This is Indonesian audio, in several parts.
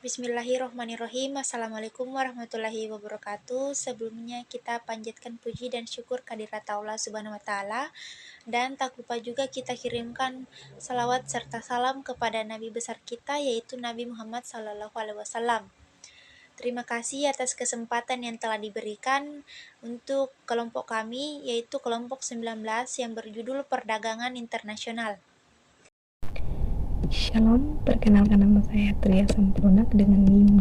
Bismillahirrohmanirrohim. Assalamualaikum warahmatullahi wabarakatuh. Sebelumnya kita panjatkan puji dan syukur kehadirat Allah Subhanahu wa Ta'ala, dan tak lupa juga kita kirimkan salawat serta salam kepada Nabi besar kita, yaitu Nabi Muhammad SAW. Terima kasih atas kesempatan yang telah diberikan untuk kelompok kami, yaitu kelompok 19 yang berjudul Perdagangan Internasional. Shalom, perkenalkan nama saya Tria Sampurnak dengan NIM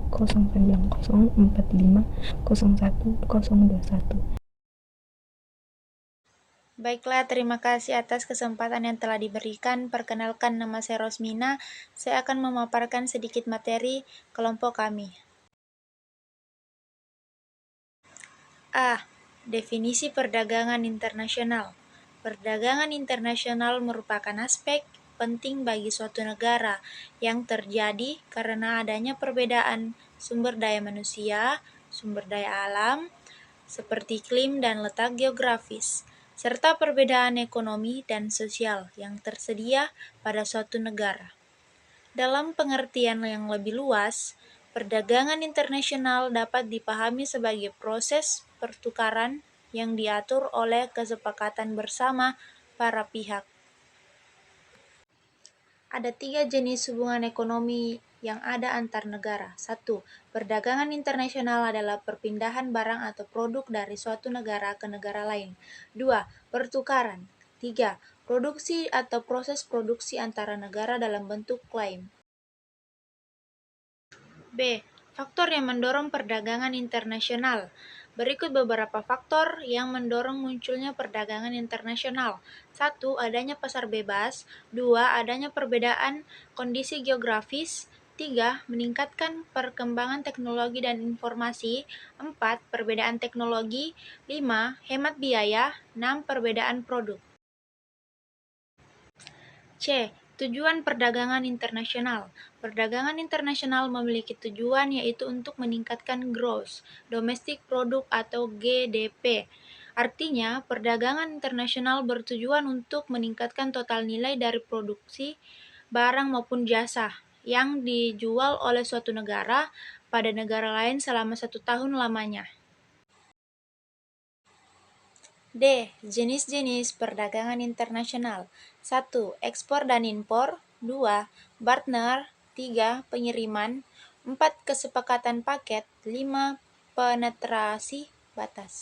22090450101021. Baiklah, terima kasih atas kesempatan yang telah diberikan. Perkenalkan, nama saya Rosmina. Saya akan memaparkan sedikit materi kelompok kami. A. Definisi perdagangan internasional. Perdagangan internasional merupakan aspek penting bagi suatu negara yang terjadi karena adanya perbedaan sumber daya manusia, sumber daya alam, seperti iklim dan letak geografis, serta perbedaan ekonomi dan sosial yang tersedia pada suatu negara. Dalam pengertian yang lebih luas, perdagangan internasional dapat dipahami sebagai proses pertukaran yang diatur oleh kesepakatan bersama para pihak. Ada 3 jenis hubungan ekonomi yang ada antar negara. 1. Perdagangan internasional adalah perpindahan barang atau produk dari suatu negara ke negara lain. 2. Pertukaran. 3. Produksi atau proses produksi antara negara dalam bentuk klaim. B. Faktor yang mendorong perdagangan internasional. Berikut beberapa faktor yang mendorong munculnya perdagangan internasional. 1. Adanya pasar bebas. 2. Adanya perbedaan kondisi geografis. 3. Meningkatkan perkembangan teknologi dan informasi. 4. Perbedaan teknologi. 5. Hemat biaya. 6. Perbedaan produk. C. Tujuan perdagangan internasional. Perdagangan internasional memiliki tujuan yaitu untuk meningkatkan gross domestic product atau GDP. Artinya, perdagangan internasional bertujuan untuk meningkatkan total nilai dari produksi barang maupun jasa yang dijual oleh suatu negara pada negara lain selama 1 tahun lamanya. D. Jenis-jenis perdagangan internasional. 1. Ekspor dan impor. 2. Barter. 3. Pengiriman. 4. Kesepakatan paket. 5. Penetrasi batas.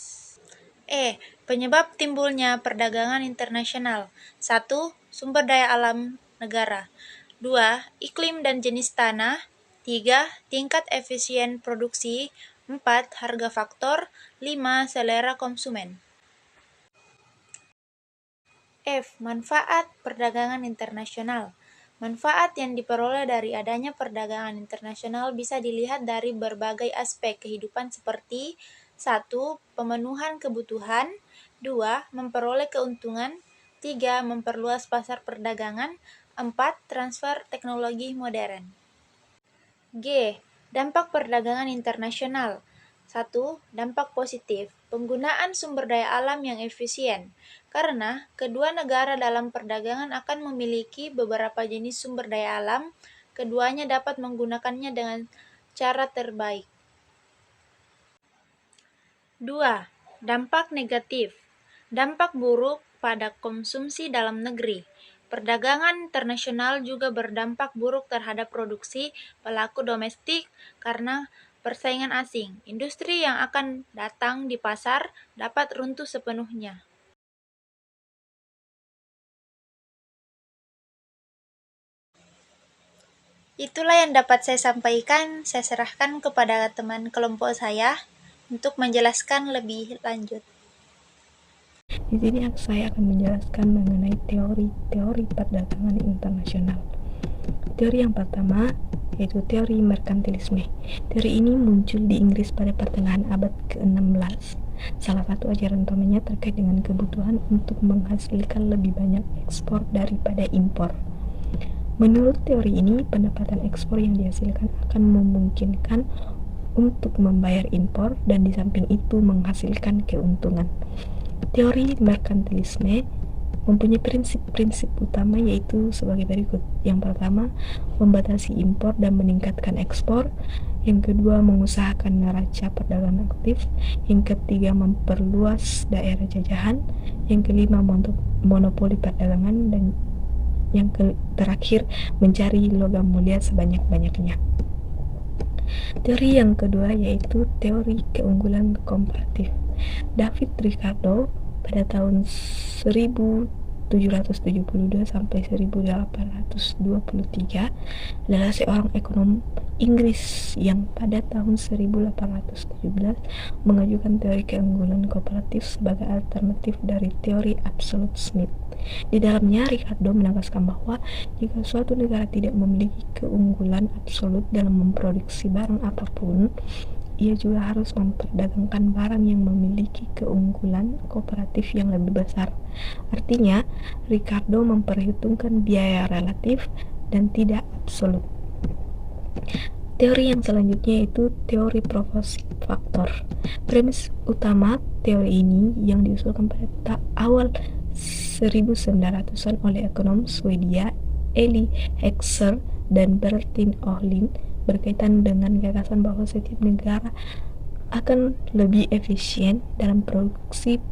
E. Penyebab timbulnya perdagangan internasional. 1. Sumber daya alam negara. 2. Iklim dan jenis tanah. 3. Tingkat efisien produksi. 4. Harga faktor. 5. Selera konsumen. F. Manfaat perdagangan internasional. Manfaat yang diperoleh dari adanya perdagangan internasional bisa dilihat dari berbagai aspek kehidupan seperti 1. Pemenuhan kebutuhan. 2. Memperoleh keuntungan. 3. Memperluas pasar perdagangan. 4. Transfer teknologi modern. G. Dampak perdagangan internasional. 1. Dampak positif. Penggunaan sumber daya alam yang efisien. Karena kedua negara dalam perdagangan akan memiliki beberapa jenis sumber daya alam, keduanya dapat menggunakannya dengan cara terbaik. 2. Dampak negatif. Dampak buruk pada konsumsi dalam negeri. Perdagangan internasional juga berdampak buruk terhadap produksi pelaku domestik karena persaingan asing. Industri yang akan datang di pasar dapat runtuh sepenuhnya. Itulah yang dapat saya sampaikan. Saya serahkan kepada teman kelompok saya untuk menjelaskan lebih lanjut. Di sini saya akan menjelaskan mengenai teori-teori perdagangan internasional. Teori yang pertama yaitu teori merkantilisme. Teori ini muncul di Inggris pada pertengahan abad ke-16. Salah satu ajaran utamanya terkait dengan kebutuhan untuk menghasilkan lebih banyak ekspor daripada impor. Menurut teori ini, pendapatan ekspor yang dihasilkan akan memungkinkan untuk membayar impor dan di samping itu menghasilkan keuntungan. Teori merkantilisme mempunyai prinsip-prinsip utama yaitu sebagai berikut. Yang pertama, membatasi impor dan meningkatkan ekspor. Yang kedua, mengusahakan neraca perdagangan aktif. Yang ketiga, memperluas daerah jajahan. Yang kelima, monopoli perdagangan. Dan yang terakhir, mencari logam mulia sebanyak-banyaknya. Teori yang kedua yaitu teori keunggulan komparatif. David Ricardo pada tahun 1772 sampai 1823 adalah seorang ekonom Inggris yang pada tahun 1817 mengajukan teori keunggulan komparatif sebagai alternatif dari teori absolute Smith. Di dalamnya, Ricardo menegaskan bahwa jika suatu negara tidak memiliki keunggulan absolut dalam memproduksi barang apapun, ia juga harus memperdagangkan barang yang memiliki keunggulan komparatif yang lebih besar. Artinya, Ricardo memperhitungkan biaya relatif dan tidak absolut. Teori yang selanjutnya yaitu teori proporsi faktor. Premis utama teori ini yang diusulkan pada awal 1900-an oleh ekonom Swedia Eli Heckscher dan Bertil Ohlin berkaitan dengan gagasan bahwa setiap negara akan lebih efisien dalam produksi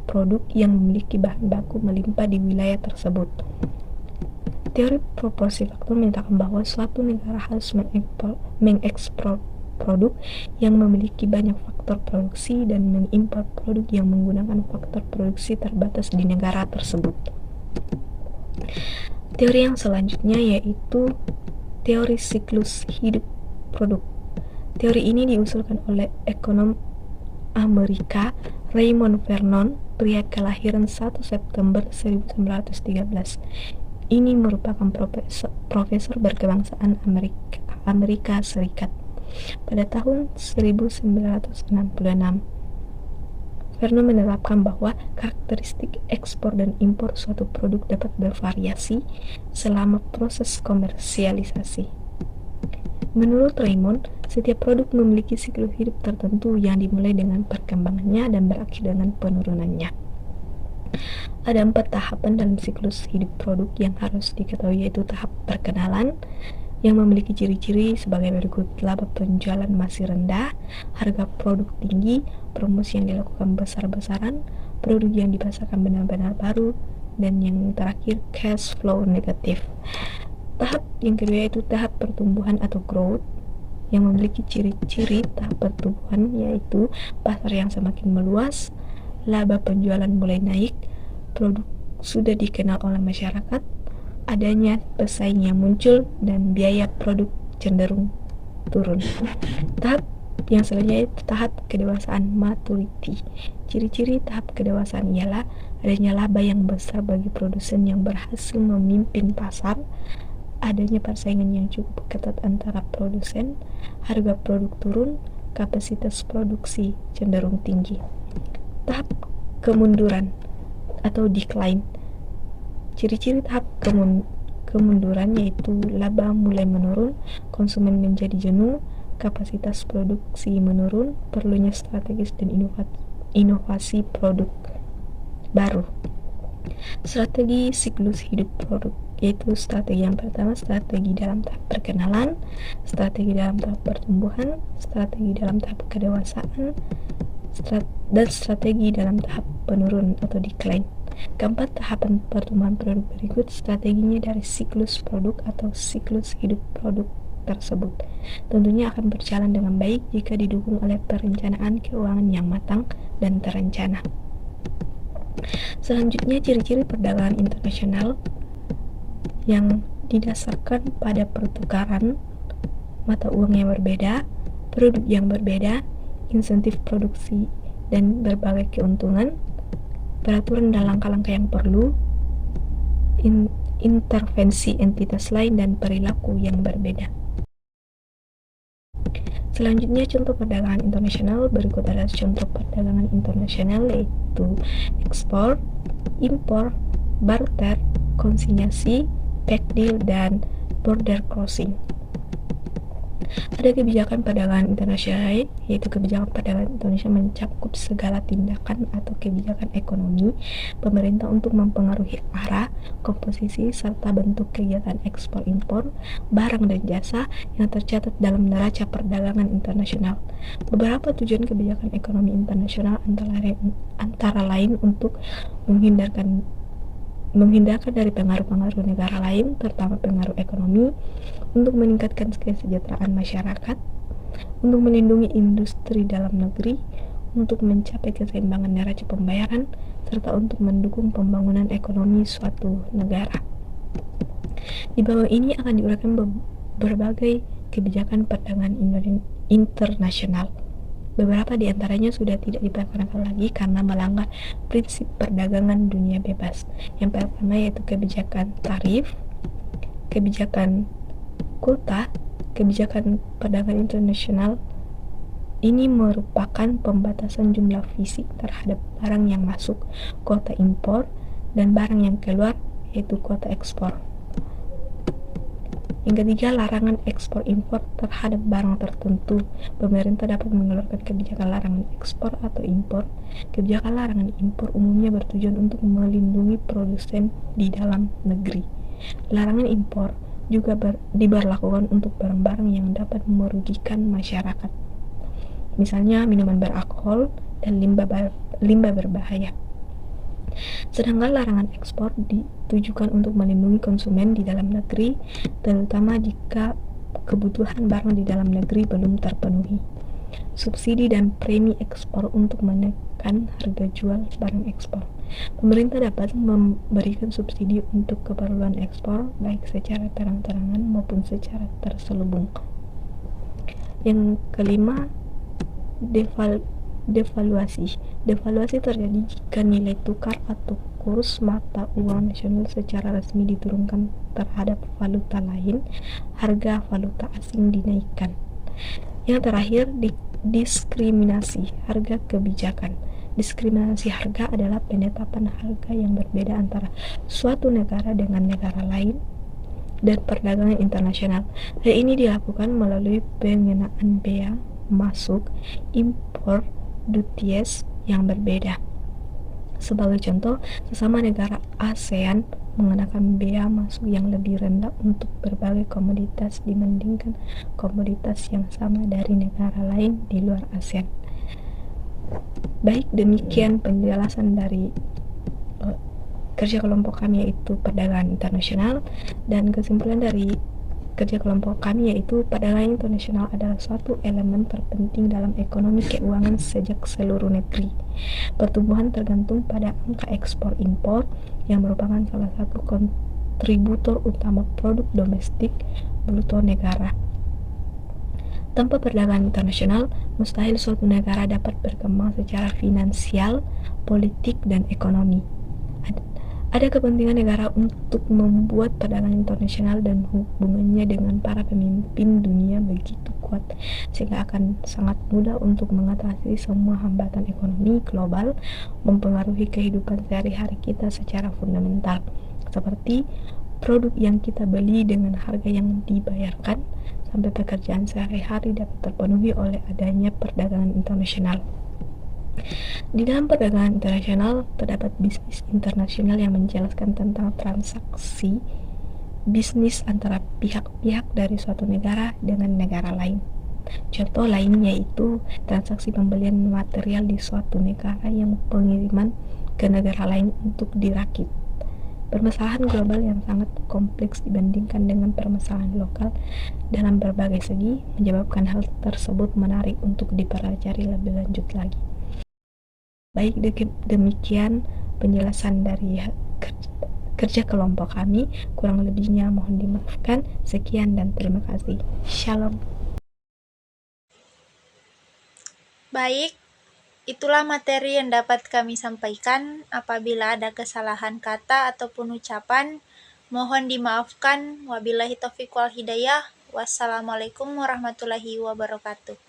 produk yang memiliki bahan baku melimpah di wilayah tersebut. Teori proporsi faktor menyatakan bahwa suatu negara harus mengekspor produk yang memiliki banyak faktor produksi dan mengimpor produk yang menggunakan faktor produksi terbatas di negara tersebut. Teori yang selanjutnya yaitu teori siklus hidup produk. Teori ini diusulkan oleh ekonom Amerika Raymond Vernon, pria kelahiran 1 September 1913. Ini merupakan profesor berkebangsaan Amerika Serikat. Pada tahun 1966, Vernon menerapkan bahwa karakteristik ekspor dan impor suatu produk dapat bervariasi selama proses komersialisasi. Menurut Raymond, setiap produk memiliki siklus hidup tertentu yang dimulai dengan perkembangannya dan berakhir dengan penurunannya. Ada 4 tahapan dalam siklus hidup produk yang harus diketahui, yaitu tahap perkenalan, yang memiliki ciri-ciri sebagai berikut: laba penjualan masih rendah, harga produk tinggi, promosi yang dilakukan besar-besaran, produk yang dipasarkan benar-benar baru, dan yang terakhir cash flow negatif. Tahap yang kedua yaitu tahap pertumbuhan atau growth, yang memiliki ciri-ciri tahap pertumbuhan yaitu pasar yang semakin meluas, laba penjualan mulai naik, produk sudah dikenal oleh masyarakat, adanya pesaing yang muncul, dan biaya produk cenderung turun. Tahap yang selanjutnya yaitu tahap kedewasaan maturity. Ciri-ciri tahap kedewasaan ialah adanya laba yang besar bagi produsen yang berhasil memimpin pasar, adanya persaingan yang cukup ketat antara produsen, harga produk turun, kapasitas produksi cenderung tinggi. Tahap kemunduran atau decline. Ciri-ciri tahap kemunduran yaitu laba mulai menurun, konsumen menjadi jenuh, kapasitas produksi menurun, perlunya strategis dan inovasi produk baru. Strategi siklus hidup produk yaitu strategi yang pertama, strategi dalam tahap perkenalan, strategi dalam tahap pertumbuhan, strategi dalam tahap kedewasaan, dan strategi dalam tahap penurun atau decline. Keempat, tahapan pertumbuhan produk berikut strateginya dari siklus produk atau siklus hidup produk tersebut. Tentunya akan berjalan dengan baik jika didukung oleh perencanaan keuangan yang matang dan terencana. Selanjutnya, ciri-ciri perdagangan internasional yang didasarkan pada pertukaran mata uang yang berbeda, produk yang berbeda, insentif produksi dan berbagai keuntungan, peraturan dan langkah-langkah yang perlu, intervensi entitas lain, dan perilaku yang berbeda. Selanjutnya, contoh perdagangan internasional. Berikut adalah contoh perdagangan internasional yaitu ekspor, impor, barter, konsinyasi, back deal, dan border crossing. Ada kebijakan perdagangan internasional, yaitu kebijakan perdagangan Indonesia mencakup segala tindakan atau kebijakan ekonomi pemerintah untuk mempengaruhi arah, komposisi, serta bentuk kegiatan ekspor-impor barang dan jasa yang tercatat dalam neraca perdagangan internasional. Beberapa tujuan kebijakan ekonomi internasional antara lain untuk menghindarkan dari pengaruh-pengaruh negara lain, terutama pengaruh ekonomi, untuk meningkatkan kesejahteraan masyarakat, untuk melindungi industri dalam negeri, untuk mencapai keseimbangan neraca pembayaran, serta untuk mendukung pembangunan ekonomi suatu negara. Di bawah ini akan diuraikan berbagai kebijakan perdagangan internasional. Beberapa di antaranya sudah tidak diperkenankan lagi karena melanggar prinsip perdagangan dunia bebas. Yang pertama yaitu kebijakan tarif, kebijakan kuota, kebijakan perdagangan internasional. Ini merupakan pembatasan jumlah fisik terhadap barang yang masuk, kuota impor, dan barang yang keluar, yaitu kuota ekspor. Yang ketiga, larangan ekspor impor terhadap barang tertentu. Pemerintah dapat mengeluarkan kebijakan larangan ekspor atau impor. Kebijakan larangan impor umumnya bertujuan untuk melindungi produsen di dalam negeri. Larangan impor juga diberlakukan untuk barang-barang yang dapat merugikan masyarakat. Misalnya minuman beralkohol dan limbah berbahaya. Sedangkan larangan ekspor ditujukan untuk melindungi konsumen di dalam negeri, terutama jika kebutuhan barang di dalam negeri belum terpenuhi. Subsidi dan premi ekspor untuk menekan harga jual barang ekspor. Pemerintah dapat memberikan subsidi untuk keperluan ekspor, baik secara terang-terangan maupun secara terselubung. Yang kelima, devaluasi. Devaluasi terjadi jika nilai tukar atau kurs mata uang nasional secara resmi diturunkan terhadap valuta lain, harga valuta asing dinaikkan. Yang terakhir, diskriminasi harga kebijakan. Diskriminasi harga adalah penetapan harga yang berbeda antara suatu negara dengan negara lain dan perdagangan internasional. Hal ini dilakukan melalui pengenaan bea masuk, impor, duties yang berbeda. Sebagai contoh, sesama negara ASEAN mengenakan bea masuk yang lebih rendah untuk berbagai komoditas dibandingkan komoditas yang sama dari negara lain di luar ASEAN. Baik, demikian penjelasan dari kerja kelompok kami, yaitu perdagangan internasional, dan kesimpulan dari kerja kelompok kami yaitu perdagangan internasional adalah suatu elemen terpenting dalam ekonomi keuangan sejak seluruh negeri. Pertumbuhan tergantung pada angka ekspor impor yang merupakan salah satu kontributor utama produk domestik bruto negara. Tanpa perdagangan internasional, mustahil suatu negara dapat berkembang secara finansial, politik, dan ekonomi. Ada kepentingan negara untuk membuat perdagangan internasional dan hubungannya dengan para pemimpin dunia begitu kuat, sehingga akan sangat mudah untuk mengatasi semua hambatan ekonomi global mempengaruhi kehidupan sehari-hari kita secara fundamental, seperti produk yang kita beli dengan harga yang dibayarkan, sampai pekerjaan sehari-hari dapat terpenuhi oleh adanya perdagangan internasional. Di dalam perdagangan internasional terdapat bisnis internasional yang menjelaskan tentang transaksi bisnis antara pihak-pihak dari suatu negara dengan negara lain. Contoh lainnya yaitu transaksi pembelian material di suatu negara yang pengiriman ke negara lain untuk dirakit. Permasalahan global yang sangat kompleks dibandingkan dengan permasalahan lokal dalam berbagai segi menyebabkan hal tersebut menarik untuk dipelajari lebih lanjut lagi. Baik, demikian penjelasan dari kerja kelompok kami. Kurang lebihnya mohon dimaafkan. Sekian dan terima kasih. Shalom. Baik, itulah materi yang dapat kami sampaikan. Apabila ada kesalahan kata ataupun ucapan, mohon dimaafkan. Wabillahi taufiq wal hidayah. Wassalamualaikum warahmatullahi wabarakatuh.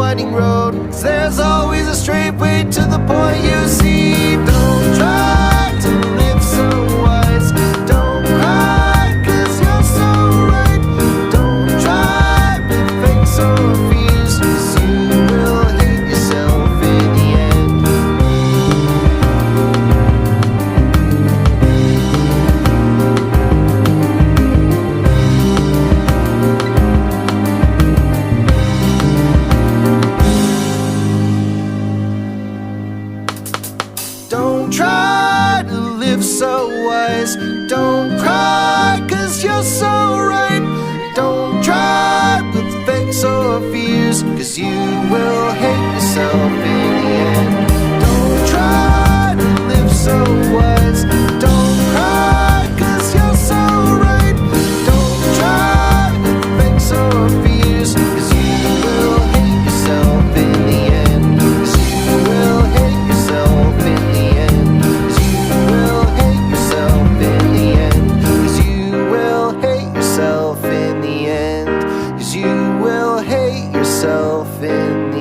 winding road, 'cause there's always a straight way to the point, you see. Don't try to live so wise. Don't cry, 'cause you're so right. Don't try with fakes or fears, 'cause you will hate yourself in the end. Don't try to live so wise. Don't cry, 'cause you're so right. Don't try with fakes or fears, 'cause you will hate yourself in the end. Don't try to live so wise. Don't cry, 'cause you're so right. Don't try with fakes or fears, 'cause you will hate yourself in the end. 'Cause you will hate yourself in the end. 'Cause you will hate yourself in the end. 'Cause you will hate yourself in the end. 'Cause you will hate yourself in the end.